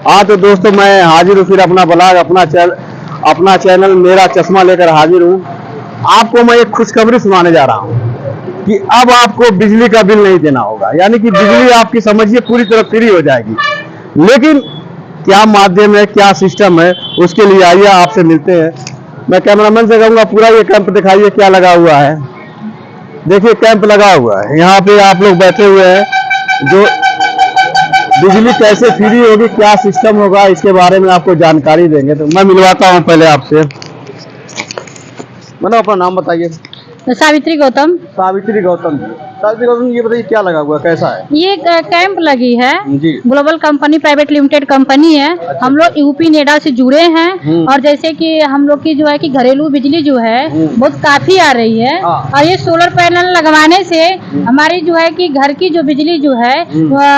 हाँ तो दोस्तों मैं हाजिर हूँ फिर अपना ब्लॉग अपना चैनल मेरा चश्मा लेकर हाजिर हूँ। आपको मैं एक खुशखबरी सुनाने जा रहा हूँ कि अब आपको बिजली का बिल नहीं देना होगा, यानी कि बिजली आपकी समझिए पूरी तरह फ्री हो जाएगी। लेकिन क्या माध्यम है, क्या सिस्टम है, उसके लिए आइए आपसे मिलते हैं। मैं कैमरामैन से कहूँगा पूरा ये कैंप दिखाइए क्या लगा हुआ है। देखिए कैंप लगा हुआ है, यहाँ पे आप लोग बैठे हुए हैं। जो बिजली कैसे फ्री होगी, क्या सिस्टम होगा, इसके बारे में आपको जानकारी देंगे। तो मैं मिलवाता हूँ पहले आपसे। मतलब अपना नाम बताइए। सावित्री गौतम। सावित्री गौतम जी। सावित्री गौतम जी, ये बताइए क्या लगा हुआ, कैसा है? ये कैंप लगी है जी। Global company private limited company है। अच्छा। हम लोग यूपी नेडा से जुड़े हैं और जैसे कि हम लोग की जो है कि घरेलू बिजली जो है बहुत काफी आ रही है। हाँ। और ये सोलर पैनल लगवाने से हमारी जो है कि घर की जो बिजली जो है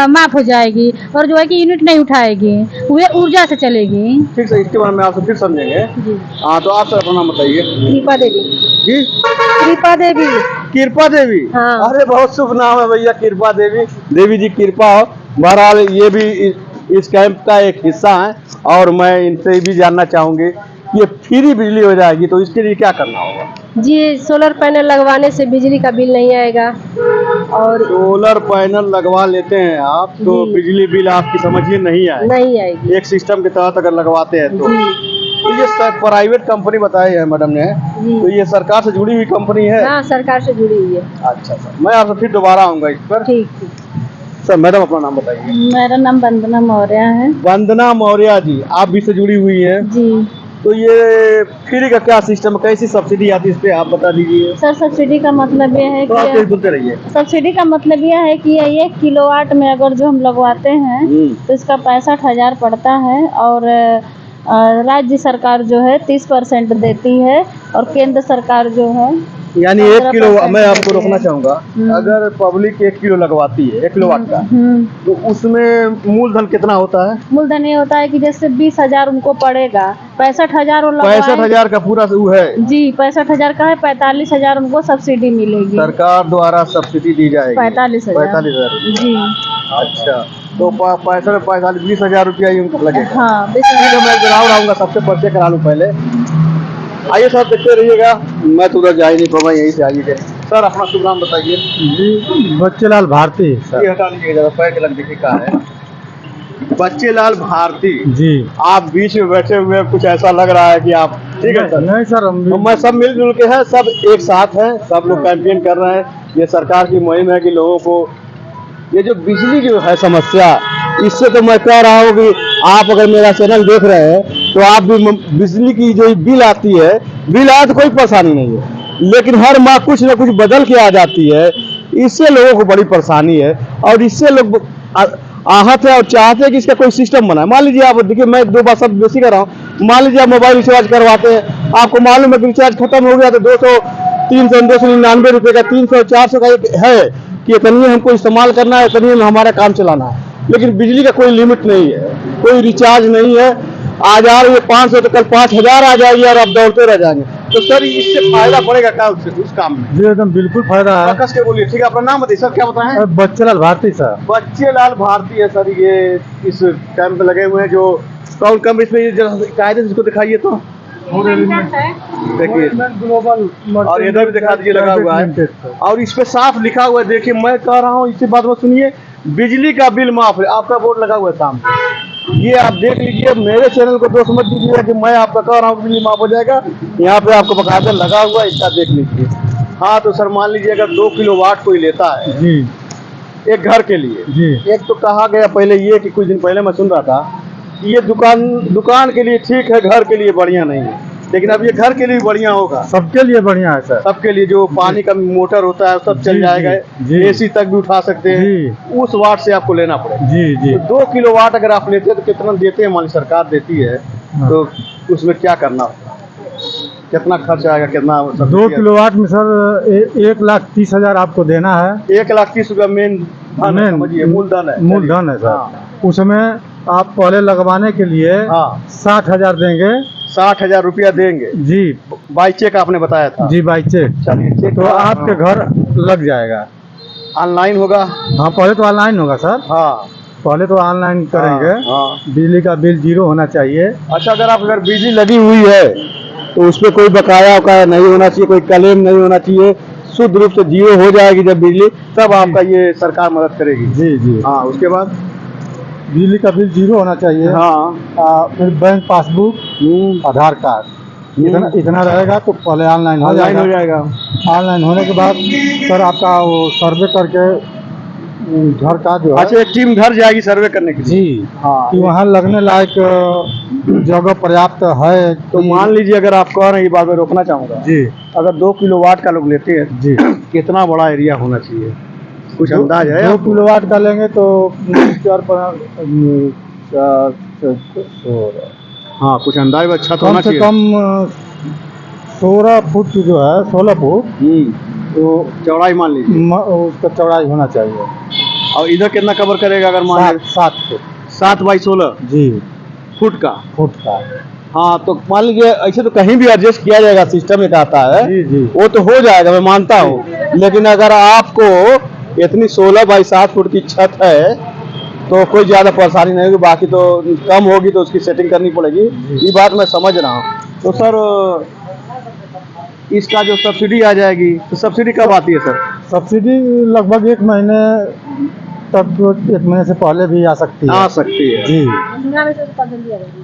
माफ हो जाएगी और जो है कि यूनिट नहीं उठाएगी, वह ऊर्जा से चलेगी। ठीक है, इसके बारे में आपसे फिर समझेंगे। हाँ तो आप सर अपना नाम बताइए। कृपा देवी जी। कृपा देवी। कृपा देवी। हाँ। अरे बहुत शुभ नाम है भैया, कृपा देवी। देवी जी कृपा हो। बहरहाल ये भी इस कैंप का एक हिस्सा है और मैं इनसे भी जानना चाहूंगी कि ये फ्री बिजली हो जाएगी तो इसके लिए क्या करना होगा? जी, सोलर पैनल लगवाने से बिजली का बिल नहीं आएगा। और सोलर पैनल लगवा लेते हैं आप तो बिजली बिल आपकी समझिए नहीं आएगी। एक सिस्टम के तहत अगर लगवाते हैं तो ये प्राइवेट कंपनी बताई है मैडम ने, तो ये सरकार से जुड़ी हुई कंपनी है। हाँ, सरकार से जुड़ी हुई है। अच्छा सर, मैं आपसे फिर दोबारा आऊंगा इस पर। ठीक। सर मैडम अपना नाम बताइए। मेरा नाम वंदना मौर्य है। वंदना मौर्य जी, आप भी से जुड़ी हुई हैं। जी। तो ये फ्री का क्या सिस्टम, कैसी सब्सिडी आती है, इस पे आप बता दीजिए। सर सब्सिडी का मतलब ये है तो आप कि बोलते रहिए। सब्सिडी का मतलब यह है कि 1 किलोवाट में अगर जो हम लगवाते हैं तो इसका 65,000 पड़ता है और राज्य सरकार जो है 30% देती है और केंद्र सरकार जो है यानी 1 किलो, मैं आपको रोकना चाहूंगा, अगर पब्लिक 1 किलो लगवाती है 1 किलोवाट का, तो उसमें मूलधन कितना होता है? मूलधन ये होता है कि जैसे 20,000 उनको पड़ेगा, 65,000 65,000 का पूरा वो है जी, 65,000 का है। 45,000 उनको सब्सिडी मिलेगी, सरकार द्वारा सब्सिडी दी जाएगी। 45,000 जी। अच्छा, तो 65 20,000 रुपया ही उनको लगेगा। हाँ, मैं जरूर आऊंगा, सबसे परिचय करा लूँ पहले। आइए सर, देखते रहिएगा, मैं तो उधर जा ही नहीं पाऊंगा, यहीं से आइए। सर अपना शुभ नाम बताइए। जी, बच्चेलाल भारती सर। ये हटा लीजिएगा जरा, पैर के लग देखिए कहाँ है। बच्चेलाल भारती जी। आप बीच में बैठे हुए, कुछ ऐसा लग रहा है कि आप ठीक है सर? नहीं सर, हम तो मैं सब मिलजुल के हैं, सब एक साथ हैं, सब लोग कैंपेन कर रहे हैं। ये सरकार की मुहिम है कि लोगों को ये जो बिजली जो है समस्या, इससे तो मैं कह रहा हूँ कि आप अगर मेरा चैनल देख रहे हैं तो आप भी बिजली की जो बिल आती है, बिल आए तो कोई परेशानी नहीं है, लेकिन हर माह कुछ ना कुछ बदल के आ जाती है। इससे लोगों को बड़ी परेशानी है और इससे लोग आहत है और चाहते हैं कि इसका कोई सिस्टम बनाए। मान लीजिए आप देखिए, मैं 2 बार सब बेसी कर रहा हूँ। मान लीजिए आप मोबाइल रिचार्ज करवाते हैं, आपको मालूम है कि रिचार्ज खत्म हो गया तो 200 300 299 रुपये का 300 400 का एक है कि इतनी हमको इस्तेमाल करना है, इतनी में हमारा काम चलाना है। लेकिन बिजली का कोई लिमिट नहीं है, कोई रिचार्ज नहीं है। आज आ रही है 500 तो कल 5,000 आ जाएगी और आप दौड़ते रह जाएंगे। तो सर इससे फायदा पड़ेगा क्या उस काम में? जी एकदम बिल्कुल फायदा है। कस के बोलिए। ठीक है, अपना नाम बताइए सर, क्या बताएं? बच्चेलाल भारती सर। बच्चेलाल भारती है सर, ये इस कैंप में लगे हुए हैं। जो कौन कम इसमें कायदे से इसको दिखाइए तो देखिए, ग्लोबल और इधर भी दिखा दीजिए, लगा हुआ है और इस पे साफ लिखा हुआ है। देखिए मैं कह रहा हूँ, इसी बात में सुनिए, बिजली का बिल माफ है। आपका बोर्ड लगा हुआ है सामने, ये आप देख लीजिए। मेरे चैनल को दोस्त मत दीजिएगा कि मैं आपका कह रहा हूँ बिजली माफ हो जाएगा। यहाँ पे आपको बकायदा लगा हुआ है, इसका देख लीजिए। हाँ तो सर मान लीजिए अगर 2 किलोवाट कोई लेता है जी एक घर के लिए जी। एक तो कहा गया पहले ये कि कुछ दिन पहले मैं सुन रहा था ये दुकान के लिए ठीक है, घर के लिए बढ़िया नहीं है। लेकिन अब ये घर के लिए बढ़िया होगा, सबके लिए बढ़िया है सर। सबके लिए जो पानी का मोटर होता है सब चल जाएगा, एसी तक भी उठा सकते हैं। उस वाट से आपको लेना पड़ेगा। जी जी। तो 2 किलोवाट अगर आप लेते हैं तो कितना देते हैं? मान लीजिए सरकार देती है तो उसमें क्या करना होगा, कितना खर्च आएगा, कितना? 2 किलोवाट में सर 1,30,000 आपको देना है। 1,30,000 रुपया मेन मूलधन है। मूलधन है सर। उसमें आप पहले लगवाने के लिए 60,000 देंगे। 60,000 रुपया देंगे जी, बाई चेक आपने बताया था? जी बाई चेक। चलिए चेक तो आपके घर लग जाएगा। ऑनलाइन होगा? हाँ पहले तो ऑनलाइन होगा सर। हाँ पहले तो ऑनलाइन करेंगे। हाँ। बिजली का बिल 0 होना चाहिए। अच्छा, अगर बिजली लगी हुई है तो उस पर कोई बकाया वकाया नहीं होना चाहिए, कोई क्लेम नहीं होना चाहिए, शुद्ध रूप से 0 हो जाएगी जब बिजली, तब आपका ये सरकार मदद करेगी। जी जी। हाँ, उसके बाद बिजली का बिल 0 होना चाहिए। हाँ। फिर बैंक पासबुक, आधार कार्ड, इतना रहेगा तो पहले ऑनलाइन हो जाएगा। ऑनलाइन होने के बाद सर आपका वो सर्वे करके घर का जो है। अच्छा, एक टीम घर जाएगी सर्वे करने के लिए। जी हाँ। कि वहाँ लगने लायक जगह पर्याप्त है। तो मान लीजिए, अगर आप कह रहे हैं, ये बात मैं रोकना चाहूँगा जी, अगर 2 किलोवाट का लोग लेते हैं जी, कितना बड़ा एरिया होना चाहिए, कुछ अंदाज है? 2 किलोवाट का लेंगे तो 4 हाँ, कुछ अंदाज अच्छा तो कम होना से चाहिए। कम 16 फुट जो है, 16 फुट तो चौड़ाई मान लीजिए, उसका चौड़ाई होना चाहिए। और इधर कितना कवर करेगा अगर मान 7 फुट 7 बाई 16 जी फुट का? हाँ, तो मान लीजिए ऐसे तो कहीं भी एडजस्ट किया जाएगा, सिस्टम एक आता है। जी जी। वो तो हो जाएगा, मैं मानता हूँ, लेकिन अगर आपको इतनी 16 बाई 7 फुट की छत है तो कोई ज़्यादा परेशानी नहीं होगी, बाकी तो कम होगी तो उसकी सेटिंग करनी पड़ेगी। ये बात मैं समझ रहा हूँ। तो सर, इसका जो सब्सिडी आ जाएगी, तो सब्सिडी कब आती है सर? सब्सिडी लगभग 1 महीने तक, 1 महीने से पहले भी आ सकती है। आ सकती है जी।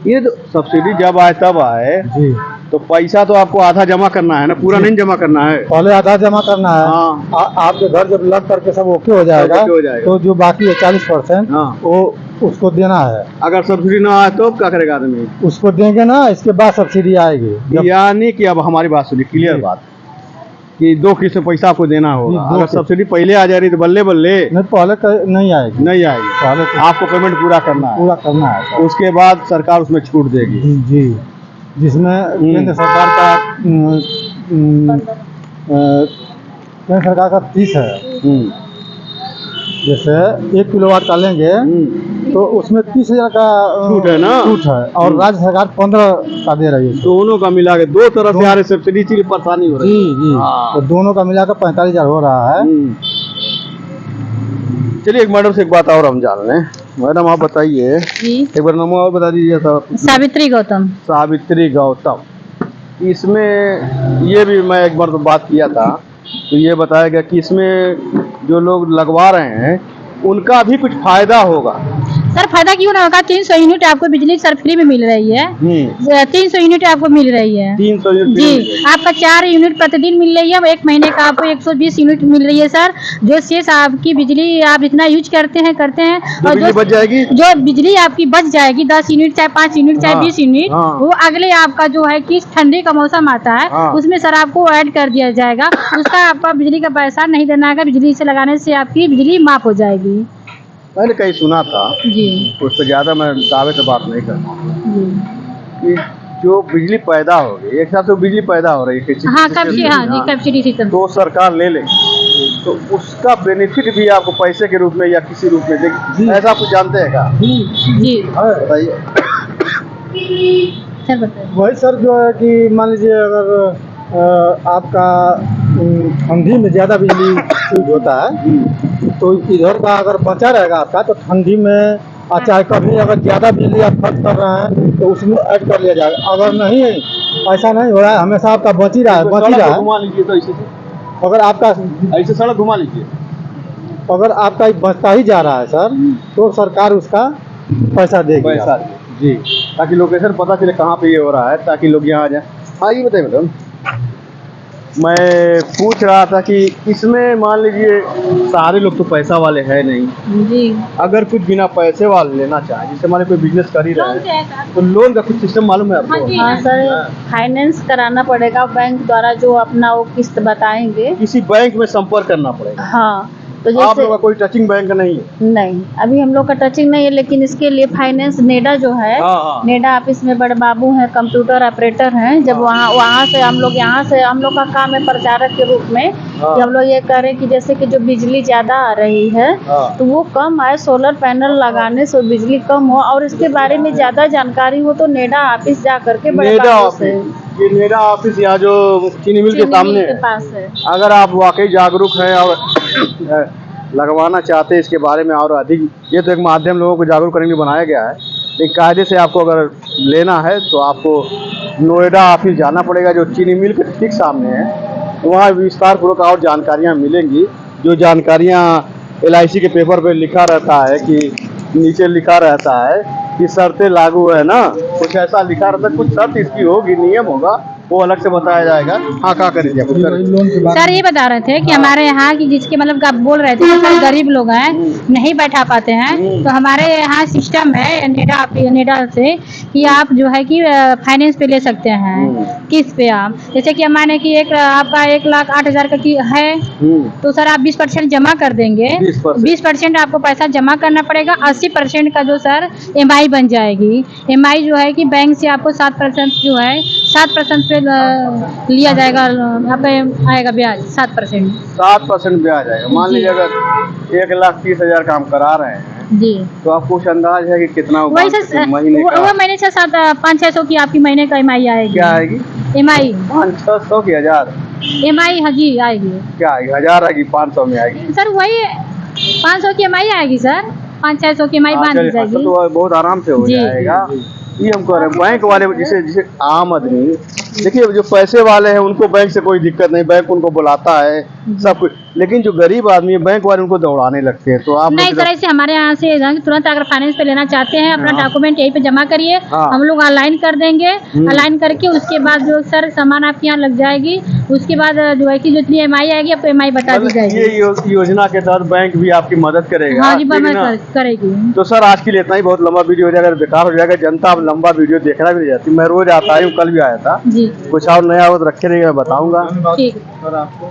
ये तो सब्सिडी जब आए तब आए, जी। तो पैसा तो आपको आधा जमा करना है ना, पूरा नहीं जमा करना है। पहले आधा जमा करना है। हाँ। आपके घर जब लग करके सब ओके हो जाएगा, ओके हो जाएगा। तो जो बाकी है 40% हाँ। वो उसको देना है। अगर सब्सिडी ना आए तो क्या करेगा आदमी? उसको देंगे ना, इसके बाद सब्सिडी आएगी। यानी कि अब हमारी बात सुनिए, क्लियर बात, कि 2 किस्त में पैसा आपको देना होगा। जी, 2 अगर किस्त। सब्सिडी पहले आ जा रही तो बल्ले बल्ले नहीं, पहले नहीं आएगी। नहीं आएगी, पहले तो आपको पेमेंट पूरा करना है। पूरा करना है सर। उसके बाद सरकार उसमें छूट देगी। जी जी, जिसमें केंद्र सरकार का केंद्र सरकार का 30 है। जैसे 1 किलोवाट का लेंगे तो उसमें 30,000 का छूट है ना? छूट है, और राज्य सरकार 15 का दे रही है। दोनों का मिला के 2 तरफ से आ रही सब्सिडी, इसीलिए परेशानी हो रही है। जी जी। हाँ। तो दोनों का मिलाकर 45,000 हो रहा है। चलिए, एक मैडम से एक बात और हम जान लें। मैडम, आप बताइए, जी। एक बार नाम और बता दीजिए साहब। सावित्री गौतम। सावित्री गौतम। इसमें ये भी मैं एक बार तो बात किया था, तो ये बताया गया कि इसमें जो लोग लगवा रहे हैं उनका भी कुछ फायदा होगा। सर फायदा क्यों ना होगा, 300 यूनिट आपको बिजली सर फ्री में मिल रही है। 300 यूनिट आपको मिल रही है। 300 यूनिट जी, आपका 4 यूनिट प्रतिदिन मिल रही है। 1 महीने का आपको 120 यूनिट मिल रही है सर। जो शेष आपकी बिजली आप जितना यूज करते हैं और बिजली बच जाएगी, जो बिजली आपकी बच जाएगी, 10 यूनिट चाहे 5 यूनिट चाहे 20 यूनिट, वो अगले आपका जो है कि ठंडी का मौसम आता है उसमें सर आपको ऐड कर दिया जाएगा। उसका आपका बिजली का पैसा नहीं देना है। बिजली से लगाने से आपकी बिजली माफ हो जाएगी। मैंने कहीं सुना था जी। उस पर ज़्यादा मैं दावे से बात नहीं करता जी। कि जो बिजली पैदा होगी, एक साथ तो बिजली पैदा हो रही है। हाँ, सब्सिडी सिस्टम। तो सरकार ले ले तो उसका बेनिफिट भी आपको पैसे के रूप में या किसी रूप में देगी, ऐसा कुछ जानते हैं क्या? जी। बताइए सर बताइए। वही सर, जो है कि मान लीजिए अगर आपका ठंडी में ज़्यादा बिजली यूज होता है तो इधर का अगर बचा रहेगा आपका, तो ठंडी में चाहे कभी अगर ज़्यादा बिजली आप खर्च कर रहे हैं तो उसमें ऐड कर लिया जाएगा। अगर नहीं, ऐसा नहीं हो रहा है, हमेशा आपका बच ही रहा है। घुमा लीजिए तो ऐसे अगर आपका ऐसे सड़क घुमा लीजिए, अगर आपका बचता ही जा रहा है सर, तो सरकार उसका पैसा देगी। पैसा जी, ताकि लोकेशन पता चले कहाँ पे ये हो रहा है, ताकि लोग यहाँ आ जाए। हाँ, ये बताइए मैडम, मैं पूछ रहा था कि इसमें मान लीजिए सारे लोग तो पैसा वाले हैं नहीं जी। अगर कुछ बिना पैसे वाले लेना चाहे, जैसे हमारे कोई बिजनेस कर ही रहा है, तो लोन का कुछ सिस्टम मालूम है आपको? हाँ सर, फाइनेंस कराना पड़ेगा बैंक द्वारा, जो अपना वो किस्त बताएंगे। किसी बैंक में संपर्क करना पड़ेगा? हाँ, तो आप जैसे लोग का कोई टचिंग बैंक नहीं है? नहीं, अभी हम लोग का टचिंग नहीं है, लेकिन इसके लिए फाइनेंस नेडा जो है, नेडा ऑफिस में बड़े बाबू हैं, कंप्यूटर ऑपरेटर हैं। जब वहाँ से हम लोग हम लोग का काम है प्रचारक के रूप में कि हम लोग ये करें कि जैसे कि जो बिजली ज़्यादा आ रही है तो वो कम आए, सोलर पैनल लगाने से बिजली कम हो, और इसके बारे में ज़्यादा जानकारी हो तो नेडा ऑफिस जा करके बड़े बाबू से। ये नेडा ऑफिस यहाँ जो चीनी मिल के सामने पास है। अगर आप वाकई जागरूक हैं और लगवाना चाहते हैं इसके बारे में और अधिक, ये तो एक माध्यम लोगों को जागरूक करने के लिए बनाया गया है। एक कायदे से आपको अगर लेना है तो आपको नोएडा ऑफिस जाना पड़ेगा, जो चीनी मिल के ठीक सामने है। वहाँ विस्तार पूर्वक और जानकारियाँ मिलेंगी। जो जानकारियाँ LIC के पेपर पे लिखा रहता है कि नीचे लिखा रहता है कि शर्तें लागू है ना, कुछ ऐसा लिखा रहता है, कुछ शर्त इसकी होगी, नियम होगा, वो अलग से बताया जाएगा। हाँ, क्या करेंगे कुछ लोन के बारे सर ये बता रहे थे कि हमारे यहाँ की जिसके मतलब आप बोल रहे थे कि सर गरीब लोग हैं नहीं बैठा पाते हैं, तो हमारे यहाँ सिस्टम है नेडा से कि आप जो है कि फाइनेंस पे ले सकते हैं किस्त पे। आप जैसे कि हमारे कि एक आपका 1,08,000 का की है, तो सर आप 20% जमा कर देंगे, 20% आपको पैसा जमा करना पड़ेगा। 80% का जो सर EMI बन जाएगी। EMI जो है कि बैंक से आपको 7% जो है 7% पे लिया जाएगा, यहाँ पे आएगा ब्याज 7%। 7% ब्याज आएगा। मान लीजिए अगर 1,30,000 का हम करा रहे हैं जी, तो आपको कुछ अंदाज है कि कितना होगा वही सर महीने का? वो महीने से 500-600 की आपकी महीने का EMI आएगी। क्या आएगी? EMI 500-600 की 1000? EMI हाँ जी आएगी। क्या आएगी? 1000 आएगी, 500 में आएगी सर वही 500 की EMI आएगी सर, 500-600 की EMI बांध दी जाएगी। तो बहुत आराम से हो जी। जाएगा। ये हम कह रहे हैं बैंक वाले जिसे आम आदमी, देखिए जो पैसे वाले हैं उनको बैंक से कोई दिक्कत नहीं, बैंक उनको बुलाता है सब कुछ, लेकिन जो गरीब आदमी है बैंक वाले उनको दौड़ाने लगते हैं। तो आप नहीं सर, ऐसे हमारे यहाँ से तुरंत अगर फाइनेंस पे लेना चाहते हैं अपना डॉक्यूमेंट यहीं पे जमा करिए, हाँ। हम लोग ऑनलाइन कर देंगे। ऑनलाइन करके उसके बाद जो सर सामान आपके यहाँ लग जाएगी, उसके बाद जो है कि जितनी EMI आएगी आपको EMI बता दी जाएगी। ये योजना के तहत बैंक भी आपकी मदद करेगा। हाँ जी, ठीक है ना? करेगी। तो सर आज के लिए इतना ही, बहुत लंबा वीडियो हो जाएगा, बेकार हो जाएगा। जनता अब लंबा वीडियो देखना भी नहीं जाती। मैं रोज आता हूँ, कल भी आया था। जी कुछ और नया हो तो रखे रहिएगा, बताऊंगा। ठीक। और आपको